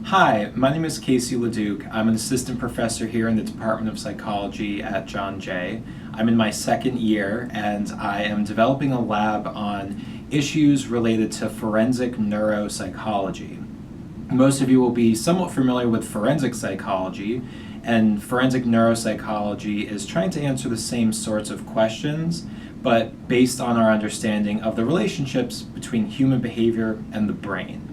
Hi, my name is LaDuke. I'm an assistant professor here in the Department of Psychology at John Jay. I'm in my second year and I am developing a lab on issues related to forensic neuropsychology. Most of you will be somewhat familiar with forensic psychology, and forensic neuropsychology is trying to answer the same sorts of questions, but based on our understanding of the relationships between human behavior and the brain.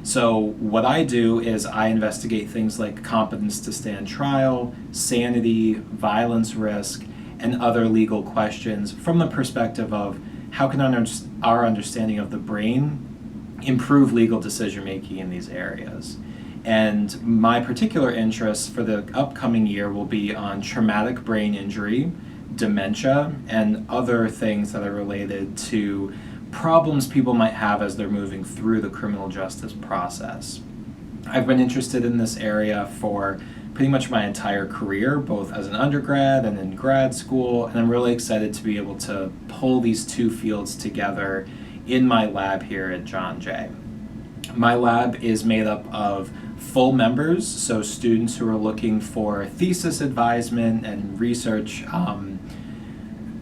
So what I do is I investigate things like competence to stand trial, sanity, violence risk, and other legal questions from the perspective of how can our understanding of the brain improve legal decision making in these areas. And my particular interests for the upcoming year will be on traumatic brain injury, dementia, and other things that are related to problems people might have as they're moving through the criminal justice process. I've been interested in this area for pretty much my entire career, both as an undergrad and in grad school, and I'm really excited to be able to pull these two fields together in my lab here at John Jay. My lab is made up of full members, so students who are looking for thesis advisement and research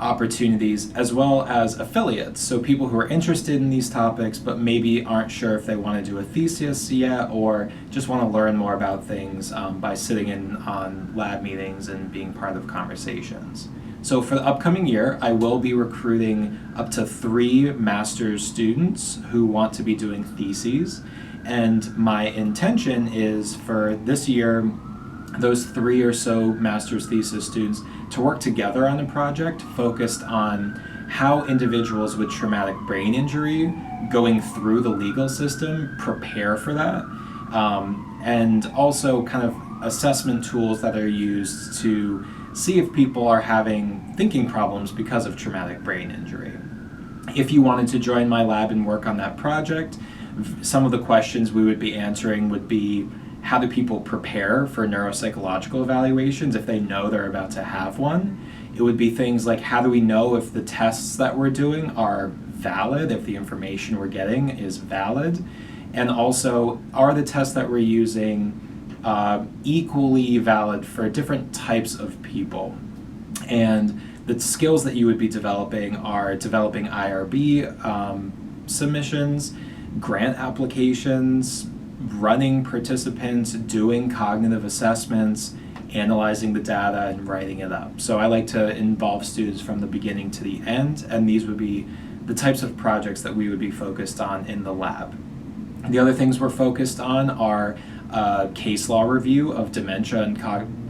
opportunities, as well as affiliates, so people who are interested in these topics but maybe aren't sure if they want to do a thesis yet or just want to learn more about things by sitting in on lab meetings and being part of conversations. So for the upcoming year, I will be recruiting up to 3 master's students who want to be doing theses, and my intention is for this year those 3 or so master's thesis students to work together on a project focused on how individuals with traumatic brain injury going through the legal system prepare for that, and also kind of assessment tools that are used to see if people are having thinking problems because of traumatic brain injury. If you wanted to join my lab and work on that project, some of the questions we would be answering would be: how do people prepare for neuropsychological evaluations if they know they're about to have one? It would be things like, how do we know if the tests that we're doing are valid, if the information we're getting is valid? And also, are the tests that we're using equally valid for different types of people? And the skills that you would be developing are developing IRB submissions, grant applications, running participants, doing cognitive assessments, analyzing the data, and writing it up. So I like to involve students from the beginning to the end, and these would be the types of projects that we would be focused on in the lab. The other things we're focused on are case law review of dementia and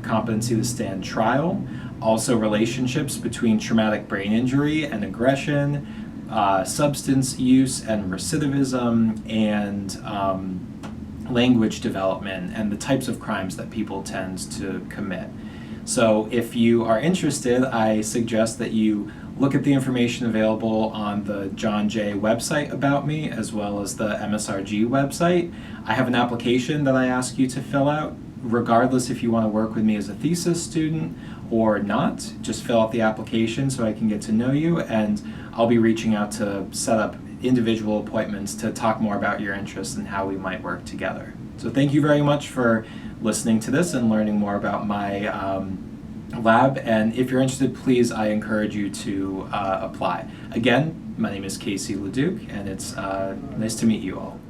competency to stand trial, also relationships between traumatic brain injury and aggression, substance use and recidivism, and language development and the types of crimes that people tend to commit. So if you are interested, I suggest that you look at the information available on the John Jay website about me, as well as the MSRG website. I have an application that I ask you to fill out, regardless if you want to work with me as a thesis student or not. Just fill out the application so I can get to know you, and I'll be reaching out to set up individual appointments to talk more about your interests and how we might work together. So thank you very much for listening to this and learning more about my lab, and if you're interested, please, I encourage you to apply. Again, my name is LaDuke, and it's nice to meet you all.